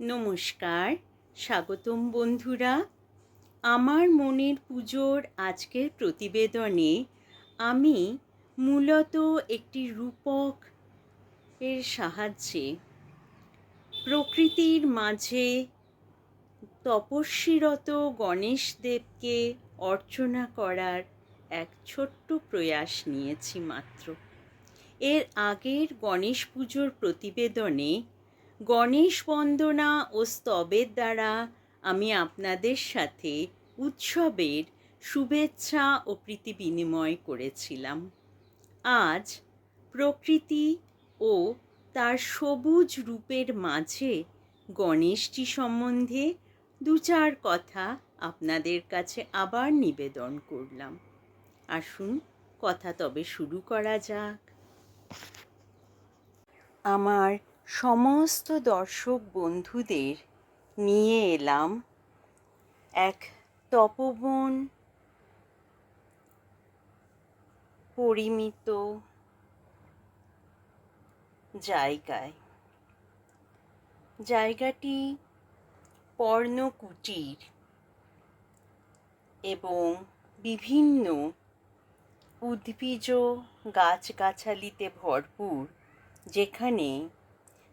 নমস্কার, স্বাগতম বন্ধুরা। আমার মনের পুজোর আজকের প্রতিবেদনে আমি মূলত একটি রূপক এর সাহায্যে প্রকৃতির মাঝে তপস্বীরত গণেশ দেবকে অর্চনা করার এক ছোট্ট প্রয়াস নিয়েছি মাত্র। এর আগের গণেশ পুজোর প্রতিবেদনে গণেশ বন্দনা ও স্তবের দ্বারা আমি আপনাদের সাথে উৎসবের শুভেচ্ছা ও প্রীতি বিনিময় করেছিলাম। আজ প্রকৃতি ও তার সবুজ রূপের মাঝে গণেশজি সম্বন্ধে দু চার কথা আপনাদের কাছে আবার নিবেদন করলাম। আসুন কথা তবে শুরু করা যাক। আমার সমস্ত দর্শক বন্ধুদের নিয়ে এলাম এক তপবন পরিমিত জায়গায়। জায়গাটি পর্ণকুটির এবং বিভিন্ন উদ্ভিজ গাছগাছালিতে ভরপুর, যেখানে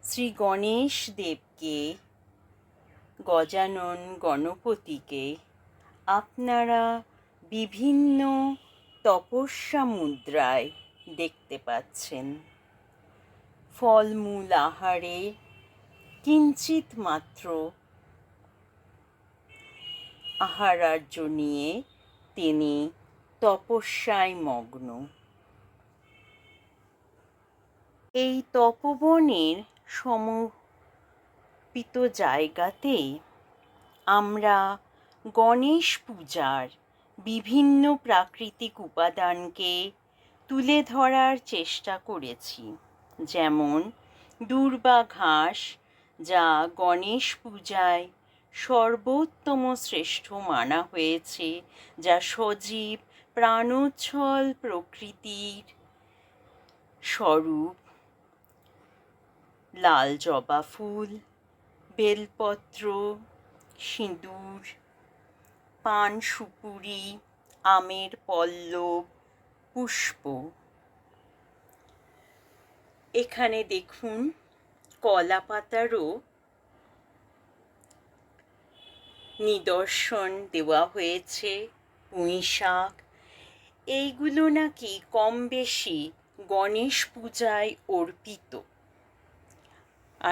শ্রী গণেশ দেবকে, গজানন গণপতিকে আপনারা বিভিন্ন তপস্যা মুদ্রায় দেখতে পাচ্ছেন। ফলমূল আহারে কিঞ্চিত মাত্র আহারার্য নিয়ে তিনি তপস্যায় মগ্ন। এই তপবনের সমর্পিত জায়গাতে আমরা গণেশ পূজার বিভিন্ন প্রাকৃতিক উপাদানকে তুলে ধরার চেষ্টা করেছি, যেমন দূর্বা ঘাস, যা গণেশ পূজায় সর্বোত্তম শ্রেষ্ঠ মানা হয়েছে, যা সজীব প্রাণোচ্ছল প্রকৃতির স্বরূপ। লাল জবা ফুল, বেলপত্র, সিঁদুর, পান সুপুরি, আমের পল্লব, পুষ্প। এখানে দেখুন কলা পাতারও নিদর্শন দেওয়া হয়েছে, পুঁই শাক। এইগুলো নাকি কম বেশি গণেশ পূজায় অর্পিত।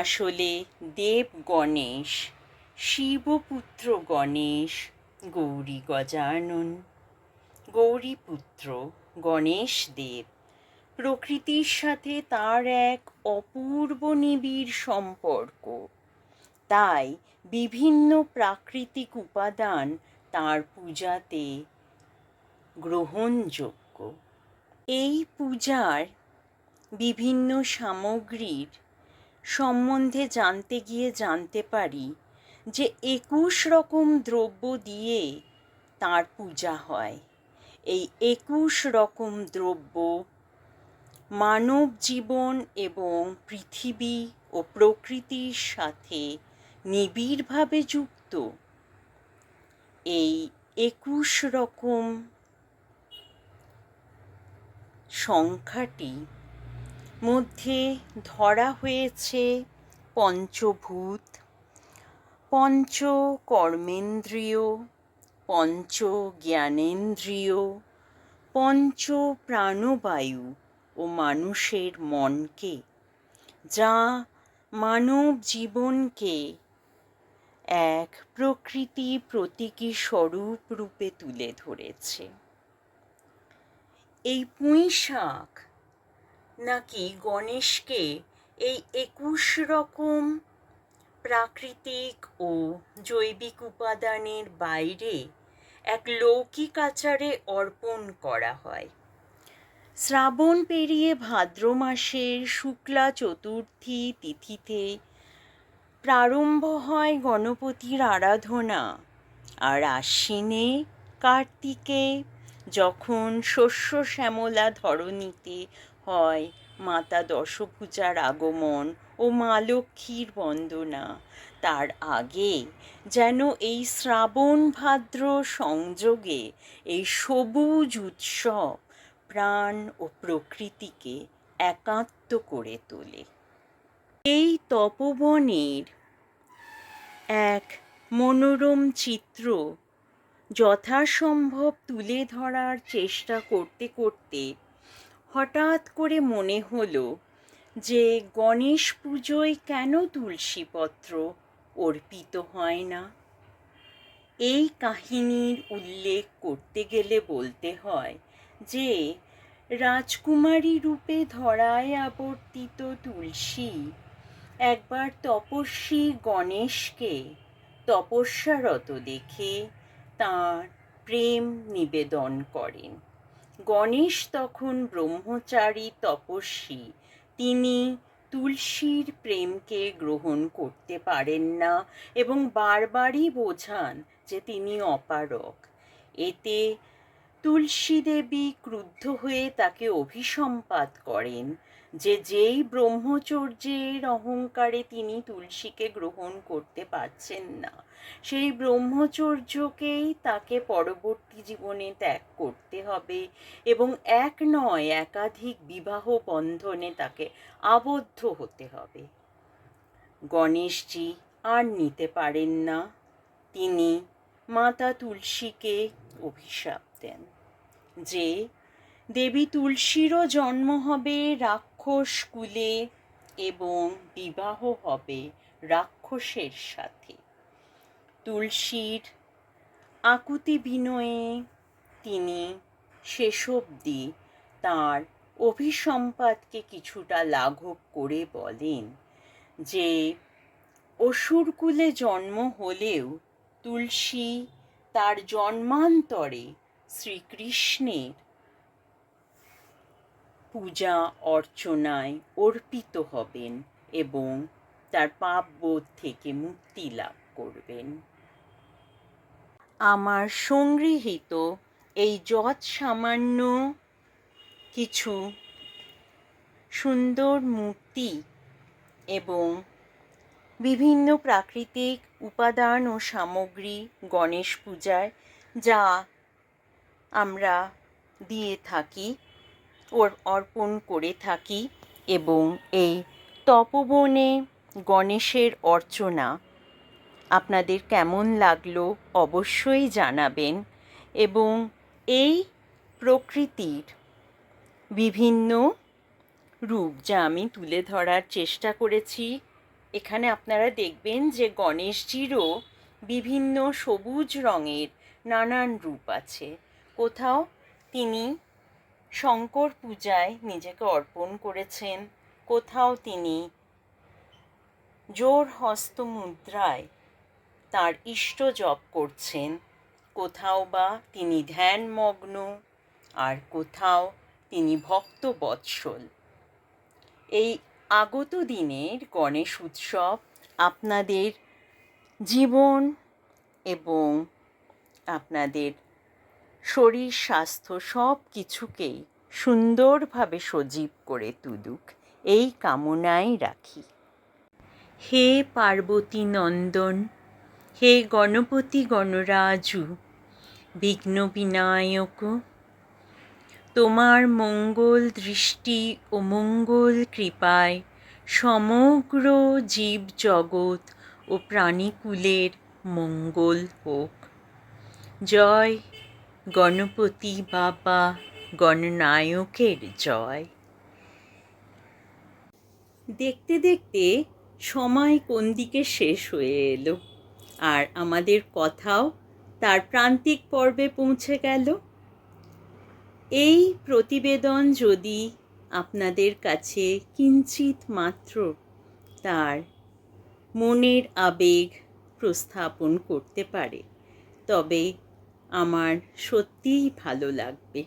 আসলে দেব গণেশ, শিবপুত্র গণেশ, গৌরী গজানন, গৌরীপুত্র গণেশ দেব, প্রকৃতির সাথে তার এক অপূর্ব নিবিড় সম্পর্ক। তাই বিভিন্ন প্রাকৃতিক উপাদান তাঁর পূজাতে গ্রহণযোগ্য। এই পূজার বিভিন্ন সামগ্রীর সম্বন্ধে জানতে গিয়ে জানতে পারি যে 21 রকম দ্রব্য দিয়ে তাঁর পূজা হয়। এই 21 রকম দ্রব্য মানব জীবন এবং পৃথিবী ও প্রকৃতির সাথে নিবিড়ভাবে যুক্ত। এই 21 রকম সংখ্যাটি মধ্যে ধরা হয়েছে পঞ্চভূত, পঞ্চ কর্মেন্দ্রিয়, পঞ্চ জ্ঞানেন্দ্রিয়, পঞ্চ প্রাণবায়ু ও মানুষের মনকে, যা মানব জীবনকে এক প্রকৃতি প্রতীকী স্বরূপ রূপে তুলে ধরেছে। এই পুঁই শাক নাকি গণেশকে এই 21 রকম প্রাকৃতিক ও জৈবিক উপাদানের বাইরে এক লৌকিক আচারে অর্পণ করা হয়। শ্রাবণ পেরিয়ে ভাদ্র মাসের শুক্লা চতুর্থী তিথিতে প্রারম্ভ হয় গণপতির আরাধনা, আর আশ্বিনে কার্তিকে যখন শস্য শ্যামলা ধরণীতে হয় মাতা দশভুজার আগমন ও ও মা লক্ষ্মীর বন্দনা। তার আগে যেন এই শ্রাবণ ভাদ্র সংযোগে এই সবুজ উৎসব প্রাণ ও প্রকৃতিকে একাত্ম করে তোলে। এই তপবনের এক মনোরম চিত্র যথাসম্ভব তুলে ধরার চেষ্টা করতে করতে হঠাৎ করে মনে হলো যে গণেশ পুজোয় কেন তুলসীপত্র অর্পিত হয় না। এই কাহিনীর উল্লেখ করতে গেলে বলতে হয় যে রাজকুমারী রূপে ধরায় আবর্তিত তুলসী একবার তপস্বী গণেশকে তপস্যারত দেখে তাঁর প্রেম নিবেদন করেন। গণেশ তখন ব্রহ্মচারী তপস্বী, তিনি তুলসীর প্রেমকে গ্রহণ করতে পারেন না এবং বারবারই বোঝান যে তিনি অপারগ। এতে তুলসী দেবী ক্রুদ্ধ হয়ে তাকে অভিসম্পাত করেন যে যেই ব্রহ্মচর্যের অহংকারে তিনি তুলসীকে গ্রহণ করতে পারছেন না, সেই ব্রহ্মচর্যকেই তাকে পরবর্তী জীবনে ত্যাগ করতে হবে এবং এক নয় একাধিক বিবাহ বন্ধনে তাকে আবদ্ধ হতে হবে। গণেশজি আর নিতে পারেন না, তিনি মাতা তুলসীকে অভিশাপ দেন যে দেবী তুলসীরও জন্ম হবে রাক্ষস কুলে এবং বিবাহ হবে রাক্ষসের সাথে। তুলসীর আকুতি বিনয়ে তিনি শেষোবধি তাঁর অভিসম্পাতকে কিছুটা লাঘব করে বলেন যে অসুরকুলে জন্ম হলেও তুলসী তার জন্মান্তরে শ্রীকৃষ্ণের পূজা অর্চনায় অর্পিত হবেন এবং তার পাপবোধ থেকে মুক্তি লাভ করবেন। আমার সংগৃহীত এই যৎ সামান্য কিছু সুন্দর মূর্তি এবং বিভিন্ন প্রাকৃতিক উপাদান ও সামগ্রী গণেশ পূজায় যা আমরা দিয়ে থাকি অর্পণ করে থাকি এবং এই তপবনে গণেশের অর্চনা আপনাদের কেমন লাগলো অবশ্যই জানাবেন এবং এই প্রকৃতির বিভিন্ন রূপ যা আমি তুলে ধরার চেষ্টা করেছি, এখানে আপনারা দেখবেন যে গণেশজিরও বিভিন্ন সবুজ রঙের নানান রূপ আছে। কোথাও তিনি শঙ্কর পূজায় নিজেকে অর্পণ করেছেন, কোথাও তিনি জোর হস্ত মুদ্রায় তার ইষ্ট জপ করছেন, কোথাও বা তিনি ধ্যানমগ্ন, আর কোথাও তিনি ভক্ত বৎসল। এই আগত দিনের গণেশ উৎসব আপনাদের জীবন এবং আপনাদের শরীর স্বাস্থ্য সব কিছুকেই সুন্দরভাবে সজীব করে তুলুক, এই কামনাই রাখি। হে পার্বতী নন্দন, হে গণপতি গণরাজু, বিঘ্ন বিনায়ক, তোমার মঙ্গল দৃষ্টি ও মঙ্গল কৃপায় সমগ্র জীব জগৎ ও প্রাণীকুলের মঙ্গল হোক। জয় গণপতি বাবা গণনায়কের জয়। দেখতে দেখতে সময় কোন দিকে শেষ হয়ে এলো, আর আমাদের কথাও তার প্রান্তিক পর্বে পৌঁছে গেল। এই প্রতিবেদন যদি আপনাদের কাছে কিঞ্চিত মাত্র তার মনের আবেগ প্রস্থাপন করতে পারে, তবে আমার সত্যিই ভালো লাগবে।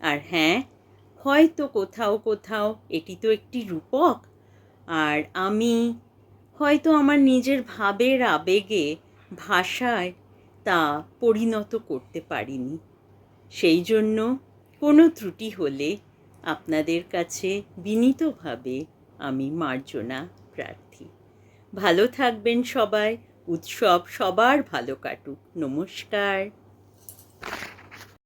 আর হ্যাঁ, হয়তো কোথাও কোথাও এটি তো একটি রূপক, আর আমি হয়তো আমার নিজের ভাবের আবেগে ভাষায় তা পরিণত করতে পারিনি। সেই জন্য কোনো ত্রুটি হলে আপনাদের কাছে বিনীতভাবে আমি মার্জনা প্রার্থী। ভালো থাকবেন সবাই। উৎসব সবার ভালো কাটুক। নমস্কার।